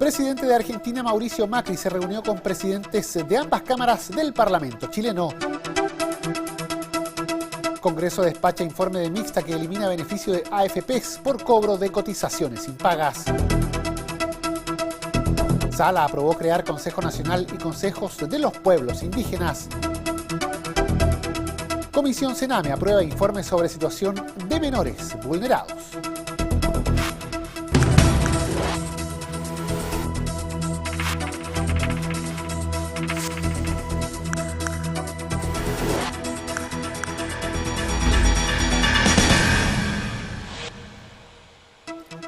presidente de Argentina, Mauricio Macri, se reunió con presidentes de ambas cámaras del Parlamento chileno. Congreso despacha informe de mixta que elimina beneficio de AFPs por cobro de cotizaciones impagas. Sala aprobó crear Consejo Nacional y Consejos de los Pueblos Indígenas. Comisión Sename aprueba informe sobre situación de menores vulnerados.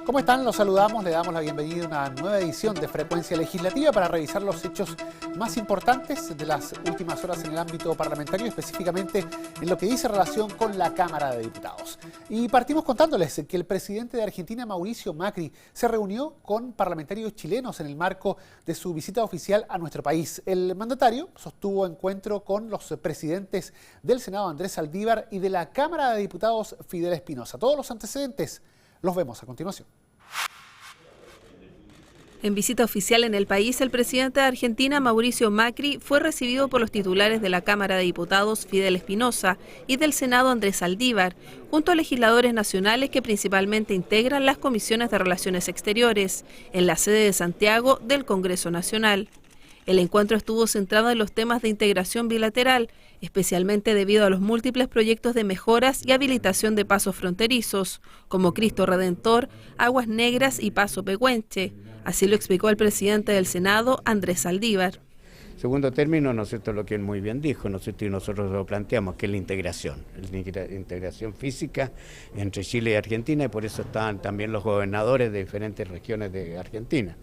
¿Cómo están? Los saludamos, le damos la bienvenida a una nueva edición de Frecuencia Legislativa para revisar los hechos más importantes de las últimas horas en el ámbito parlamentario, específicamente en lo que dice relación con la Cámara de Diputados. Y partimos contándoles que el presidente de Argentina, Mauricio Macri, se reunió con parlamentarios chilenos en el marco de su visita oficial a nuestro país. El mandatario sostuvo encuentro con los presidentes del Senado, Andrés Saldívar, y de la Cámara de Diputados, Fidel Espinosa. Todos los antecedentes los vemos a continuación. En visita oficial en el país, el presidente de Argentina, Mauricio Macri, fue recibido por los titulares de la Cámara de Diputados, Fidel Espinosa, y del Senado, Andrés Saldívar, junto a legisladores nacionales que principalmente integran las comisiones de Relaciones Exteriores, en la sede de Santiago del Congreso Nacional. El encuentro estuvo centrado en los temas de integración bilateral, especialmente debido a los múltiples proyectos de mejoras y habilitación de pasos fronterizos, como Cristo Redentor, Aguas Negras y Paso Pehuenche. Así lo explicó el presidente del Senado, Andrés Saldívar. Segundo término, ¿no es cierto?, lo que él muy bien dijo, ¿no es cierto?, y nosotros lo planteamos, que es la integración física entre Chile y Argentina, y por eso están también los gobernadores de diferentes regiones de Argentina.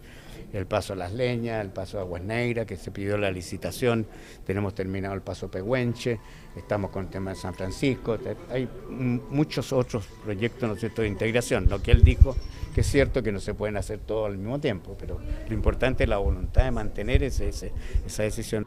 El paso a Las Leñas, el paso a Aguas Negras, que se pidió la licitación, tenemos terminado el paso Pehuenche, estamos con el tema de San Francisco, hay muchos otros proyectos, ¿no es cierto?, de integración. Lo que él dijo, que es cierto que no se pueden hacer todo al mismo tiempo, pero lo importante es la voluntad de mantener esa decisión.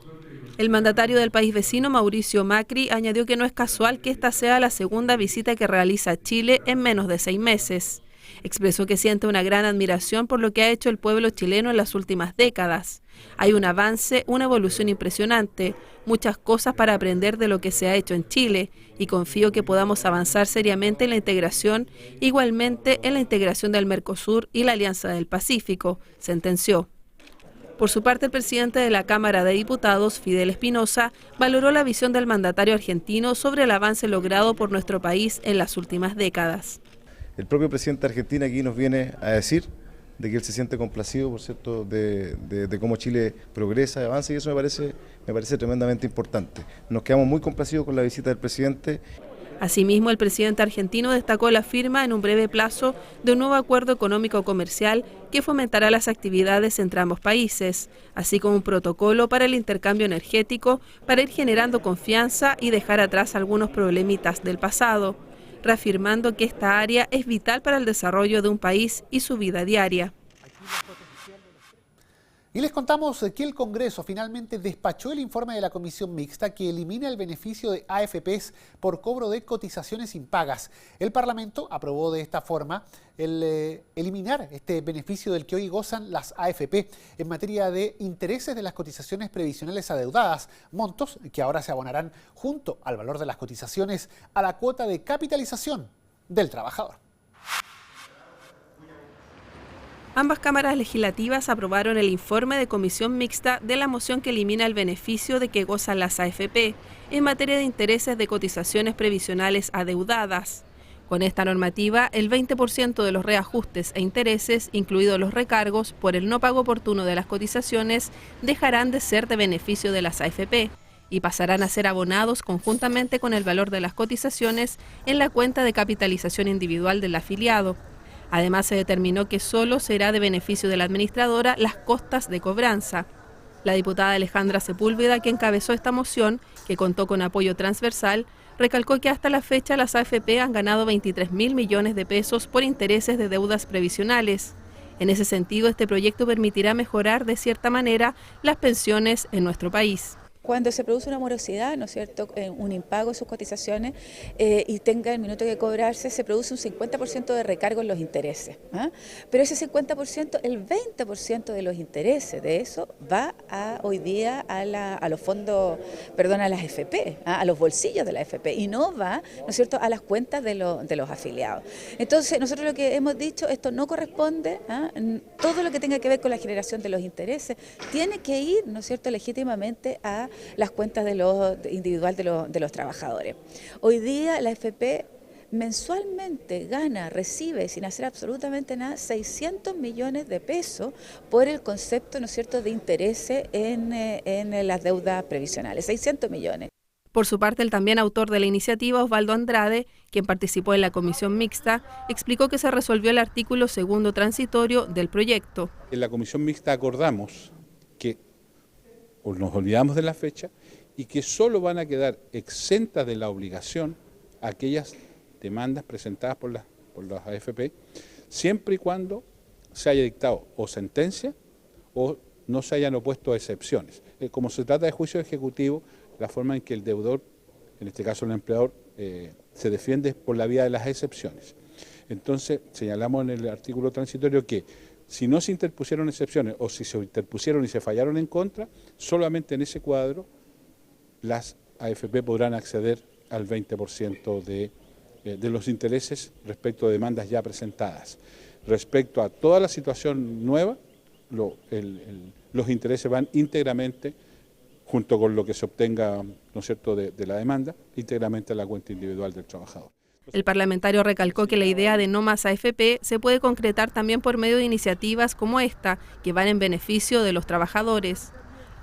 El mandatario del país vecino, Mauricio Macri, añadió que no es casual que esta sea la segunda visita que realiza a Chile en menos de 6 meses. Expresó que siente una gran admiración por lo que ha hecho el pueblo chileno en las últimas décadas. Hay un avance, una evolución impresionante, muchas cosas para aprender de lo que se ha hecho en Chile, y confío que podamos avanzar seriamente en la integración, igualmente en la integración del Mercosur y la Alianza del Pacífico, sentenció. Por su parte, el presidente de la Cámara de Diputados, Fidel Espinosa, valoró la visión del mandatario argentino sobre el avance logrado por nuestro país en las últimas décadas. El propio presidente de Argentina aquí nos viene a decir de que él se siente complacido, por cierto, de cómo Chile progresa y avanza, y eso me parece tremendamente importante. Nos quedamos muy complacidos con la visita del presidente. Asimismo, el presidente argentino destacó la firma en un breve plazo de un nuevo acuerdo económico-comercial que fomentará las actividades entre ambos países, así como un protocolo para el intercambio energético para ir generando confianza y dejar atrás algunos problemitas del pasado, reafirmando que esta área es vital para el desarrollo de un país y su vida diaria. Y les contamos que el Congreso finalmente despachó el informe de la Comisión Mixta que elimina el beneficio de AFPs por cobro de cotizaciones impagas. El Parlamento aprobó de esta forma eliminar este beneficio del que hoy gozan las AFP en materia de intereses de las cotizaciones previsionales adeudadas, montos que ahora se abonarán junto al valor de las cotizaciones a la cuota de capitalización del trabajador. Ambas cámaras legislativas aprobaron el informe de comisión mixta de la moción que elimina el beneficio de que gozan las AFP en materia de intereses de cotizaciones previsionales adeudadas. Con esta normativa, el 20% de los reajustes e intereses, incluidos los recargos por el no pago oportuno de las cotizaciones, dejarán de ser de beneficio de las AFP y pasarán a ser abonados conjuntamente con el valor de las cotizaciones en la cuenta de capitalización individual del afiliado. Además, se determinó que solo será de beneficio de la administradora las costas de cobranza. La diputada Alejandra Sepúlveda, que encabezó esta moción, que contó con apoyo transversal, recalcó que hasta la fecha las AFP han ganado 23.000 millones de pesos por intereses de deudas previsionales. En ese sentido, este proyecto permitirá mejorar de cierta manera las pensiones en nuestro país. Cuando se produce una morosidad, ¿no es cierto?, un impago en sus cotizaciones y tenga el minuto que cobrarse, se produce un 50% de recargo en los intereses. Pero ese 50%, el 20% de los intereses de eso va hoy día a los fondos, perdón, a las FP, a los bolsillos de la FP y no va, ¿no es cierto?, a las cuentas de los afiliados. Entonces, nosotros lo que hemos dicho, esto no corresponde, todo lo que tenga que ver con la generación de los intereses tiene que ir, ¿no es cierto?, legítimamente a las cuentas individual de los trabajadores. Hoy día la FP mensualmente recibe sin hacer absolutamente nada 600 millones de pesos por el concepto, ¿no es cierto?, de intereses en las deudas previsionales, 600 millones. Por su parte, el también autor de la iniciativa, Osvaldo Andrade, quien participó en la comisión mixta, explicó que se resolvió el artículo 2º transitorio del proyecto. En la comisión mixta acordamos que nos olvidamos de la fecha y que solo van a quedar exentas de la obligación aquellas demandas presentadas por las AFP, siempre y cuando se haya dictado o sentencia o no se hayan opuesto excepciones. Como se trata de juicio ejecutivo, la forma en que el deudor, en este caso el empleador, se defiende por la vía de las excepciones. Entonces, señalamos en el artículo transitorio que si no se interpusieron excepciones o si se interpusieron y se fallaron en contra, solamente en ese cuadro las AFP podrán acceder al 20% de los intereses respecto de demandas ya presentadas. Respecto a toda la situación nueva, los intereses van íntegramente, junto con lo que se obtenga, ¿no es cierto?, de la demanda, íntegramente a la cuenta individual del trabajador. El parlamentario recalcó que la idea de no más AFP se puede concretar también por medio de iniciativas como esta, que van en beneficio de los trabajadores.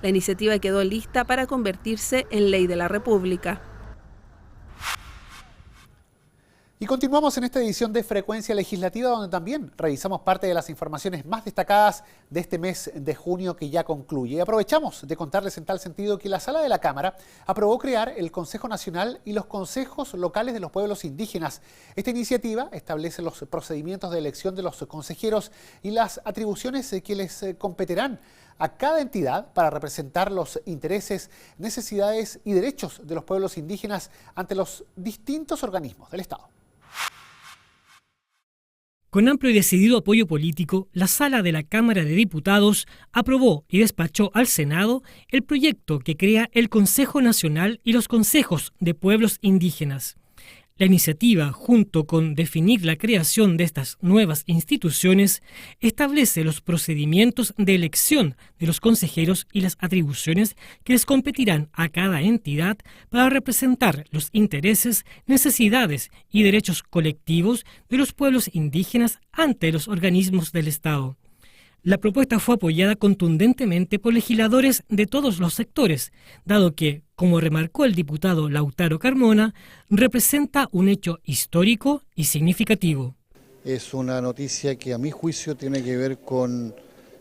La iniciativa quedó lista para convertirse en ley de la República. Y continuamos en esta edición de Frecuencia Legislativa, donde también revisamos parte de las informaciones más destacadas de este mes de junio que ya concluye. Y aprovechamos de contarles en tal sentido que la Sala de la Cámara aprobó crear el Consejo Nacional y los Consejos Locales de los Pueblos Indígenas. Esta iniciativa establece los procedimientos de elección de los consejeros y las atribuciones que les competirán a cada entidad para representar los intereses, necesidades y derechos de los pueblos indígenas ante los distintos organismos del Estado. Con amplio y decidido apoyo político, la Sala de la Cámara de Diputados aprobó y despachó al Senado el proyecto que crea el Consejo Nacional y los Consejos de Pueblos Indígenas. La iniciativa, junto con definir la creación de estas nuevas instituciones, establece los procedimientos de elección de los consejeros y las atribuciones que les competirán a cada entidad para representar los intereses, necesidades y derechos colectivos de los pueblos indígenas ante los organismos del Estado. La propuesta fue apoyada contundentemente por legisladores de todos los sectores, dado que, como remarcó el diputado Lautaro Carmona, representa un hecho histórico y significativo. Es una noticia que a mi juicio tiene que ver con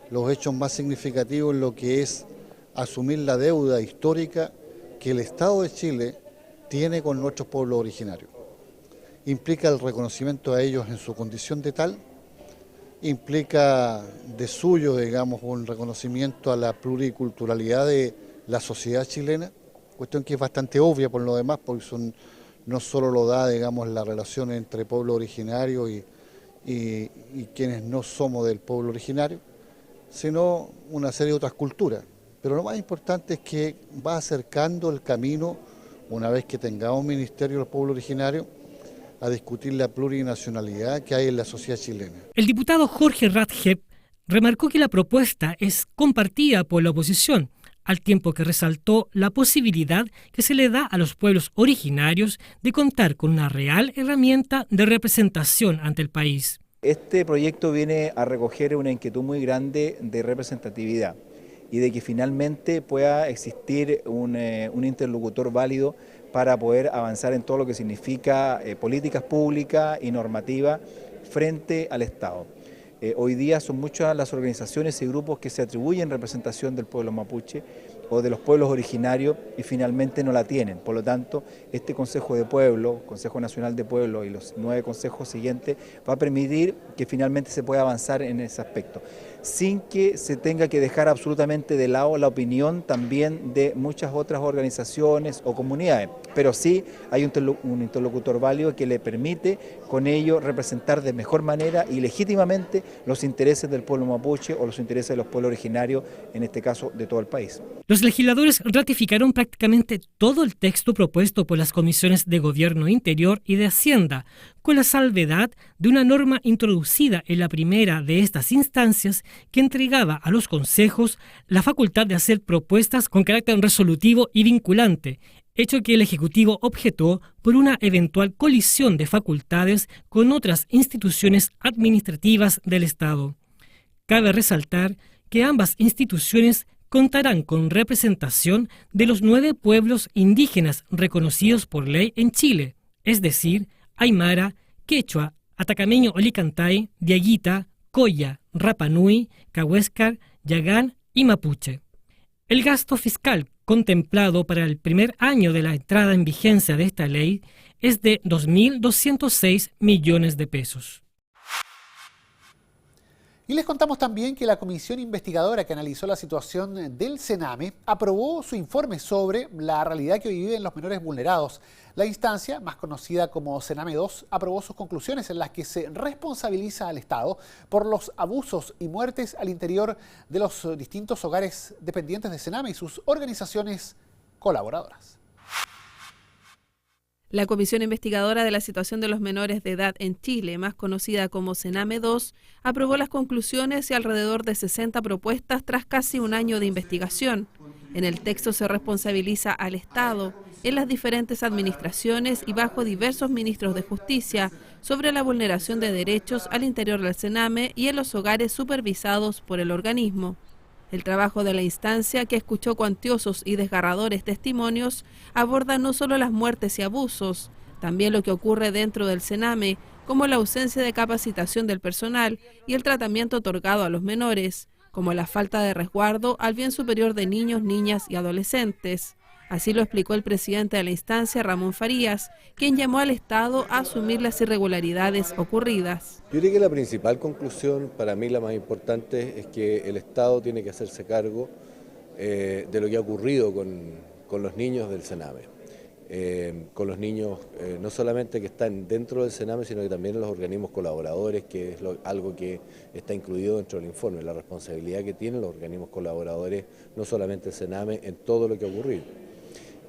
los hechos más significativos en lo que es asumir la deuda histórica que el Estado de Chile tiene con nuestros pueblos originarios. Implica el reconocimiento a ellos en su condición de tal, implica de suyo, digamos, un reconocimiento a la pluriculturalidad de la sociedad chilena, cuestión que es bastante obvia por lo demás, porque no solo lo da, digamos, la relación entre pueblo originario y quienes no somos del pueblo originario, sino una serie de otras culturas. Pero lo más importante es que va acercando el camino, una vez que tengamos un ministerio del pueblo originario, a discutir la plurinacionalidad que hay en la sociedad chilena. El diputado Jorge Radjeb remarcó que la propuesta es compartida por la oposición, al tiempo que resaltó la posibilidad que se le da a los pueblos originarios de contar con una real herramienta de representación ante el país. Este proyecto viene a recoger una inquietud muy grande de representatividad y de que finalmente pueda existir un interlocutor válido para poder avanzar en todo lo que significa políticas públicas y normativas frente al Estado. Hoy día son muchas las organizaciones y grupos que se atribuyen representación del pueblo mapuche o de los pueblos originarios y finalmente no la tienen. Por lo tanto, este Consejo de Pueblo, Consejo Nacional de Pueblo y los 9 consejos siguientes va a permitir que finalmente se pueda avanzar en ese aspecto, sin que se tenga que dejar absolutamente de lado la opinión también de muchas otras organizaciones o comunidades, pero sí hay un interlocutor válido que le permite con ello representar de mejor manera y legítimamente los intereses del pueblo mapuche o los intereses de los pueblos originarios, en este caso de todo el país. Los legisladores ratificaron prácticamente todo el texto propuesto por las comisiones de Gobierno Interior y de Hacienda, con la salvedad de una norma introducida en la primera de estas instancias que entregaba a los consejos la facultad de hacer propuestas con carácter resolutivo y vinculante, hecho que el Ejecutivo objetó por una eventual colisión de facultades con otras instituciones administrativas del Estado. Cabe resaltar que ambas instituciones contarán con representación de los 9 pueblos indígenas reconocidos por ley en Chile, es decir, Aymara, Quechua, Atacameño Olicantay, Diaguita, Coya, Rapa Nui, Cahuéscar, Yagán y Mapuche. El gasto fiscal contemplado para el primer año de la entrada en vigencia de esta ley es de 2.206 millones de pesos. Y les contamos también que la comisión investigadora que analizó la situación del Sename aprobó su informe sobre la realidad que hoy viven los menores vulnerados. La instancia, más conocida como Sename 2, aprobó sus conclusiones en las que se responsabiliza al Estado por los abusos y muertes al interior de los distintos hogares dependientes de Sename y sus organizaciones colaboradoras. La Comisión Investigadora de la Situación de los Menores de Edad en Chile, más conocida como Sename 2, aprobó las conclusiones y alrededor de 60 propuestas tras casi un año de investigación. En el texto se responsabiliza al Estado, en las diferentes administraciones y bajo diversos ministros de justicia, sobre la vulneración de derechos al interior del Sename y en los hogares supervisados por el organismo. El trabajo de la instancia, que escuchó cuantiosos y desgarradores testimonios, aborda no solo las muertes y abusos, también lo que ocurre dentro del Sename, como la ausencia de capacitación del personal y el tratamiento otorgado a los menores, como la falta de resguardo al bien superior de niños, niñas y adolescentes. Así lo explicó el presidente de la instancia, Ramón Farías, quien llamó al Estado a asumir las irregularidades ocurridas. Yo diría que la principal conclusión, para mí la más importante, es que el Estado tiene que hacerse cargo de lo que ha ocurrido con los niños del Sename. Con los niños no solamente que están dentro del Sename, sino que también en los organismos colaboradores, que es algo que está incluido dentro del informe, la responsabilidad que tienen los organismos colaboradores, no solamente el Sename, en todo lo que ha ocurrido.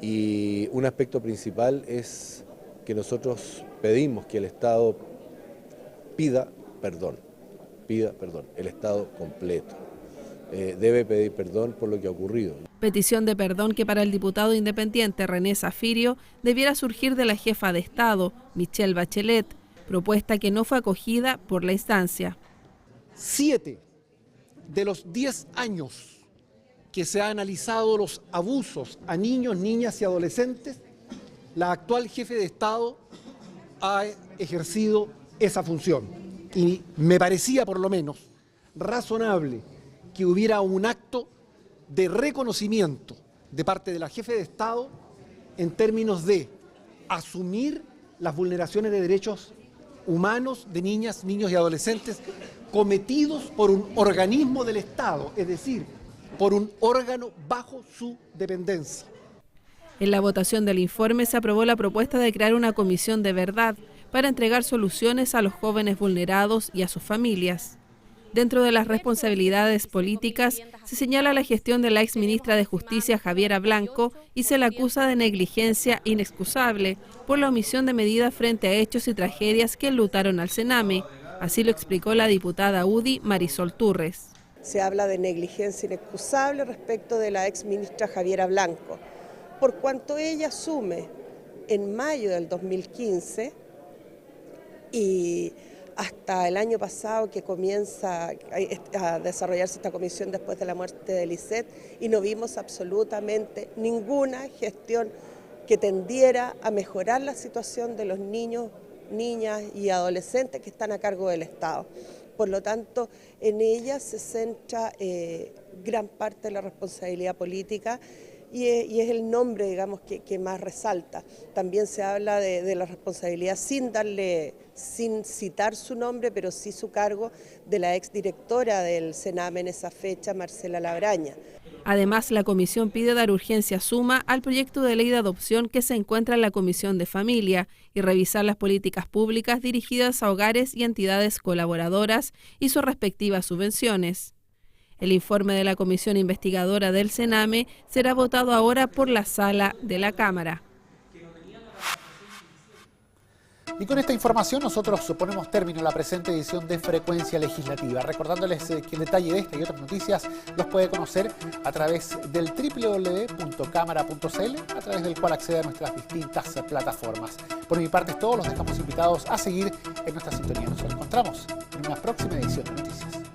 Y un aspecto principal es que nosotros pedimos que el Estado pida perdón, el Estado completo. Debe pedir perdón por lo que ha ocurrido. Petición de perdón que para el diputado independiente René Zafirio debiera surgir de la jefa de Estado, Michelle Bachelet, propuesta que no fue acogida por la instancia. 7 de los 10 años que se han analizado los abusos a niños, niñas y adolescentes, la actual jefe de Estado ha ejercido esa función. Y me parecía, por lo menos, razonable que hubiera un acto de reconocimiento de parte de la jefe de Estado en términos de asumir las vulneraciones de derechos humanos de niñas, niños y adolescentes cometidos por un organismo del Estado, es decir, por un órgano bajo su dependencia. En la votación del informe se aprobó la propuesta de crear una comisión de verdad para entregar soluciones a los jóvenes vulnerados y a sus familias. Dentro de las responsabilidades políticas se señala la gestión de la exministra de Justicia Javiera Blanco y se la acusa de negligencia inexcusable por la omisión de medidas frente a hechos y tragedias que enlutaron al Sename. Así lo explicó la diputada UDI Marisol Turres. Se habla de negligencia inexcusable respecto de la exministra Javiera Blanco, por cuanto ella asume en mayo del 2015 y hasta el año pasado que comienza a desarrollarse esta comisión después de la muerte de Lisset, y no vimos absolutamente ninguna gestión que tendiera a mejorar la situación de los niños, niñas y adolescentes que están a cargo del Estado. Por lo tanto, en ella se centra gran parte de la responsabilidad política y es el nombre, digamos, que más resalta. También se habla de la responsabilidad sin citar su nombre, pero sí su cargo, de la exdirectora del Sename en esa fecha, Marcela Labraña. Además, la comisión pide dar urgencia suma al proyecto de ley de adopción que se encuentra en la Comisión de Familia y revisar las políticas públicas dirigidas a hogares y entidades colaboradoras y sus respectivas subvenciones. El informe de la comisión investigadora del Sename será votado ahora por la sala de la Cámara. Y con esta información nosotros ponemos término a la presente edición de Frecuencia Legislativa, recordándoles que el detalle de esta y otras noticias los puede conocer a través del www.cámara.cl, a través del cual accede a nuestras distintas plataformas. Por mi parte es todo, los dejamos invitados a seguir en nuestra sintonía. Nos encontramos en una próxima edición de Noticias.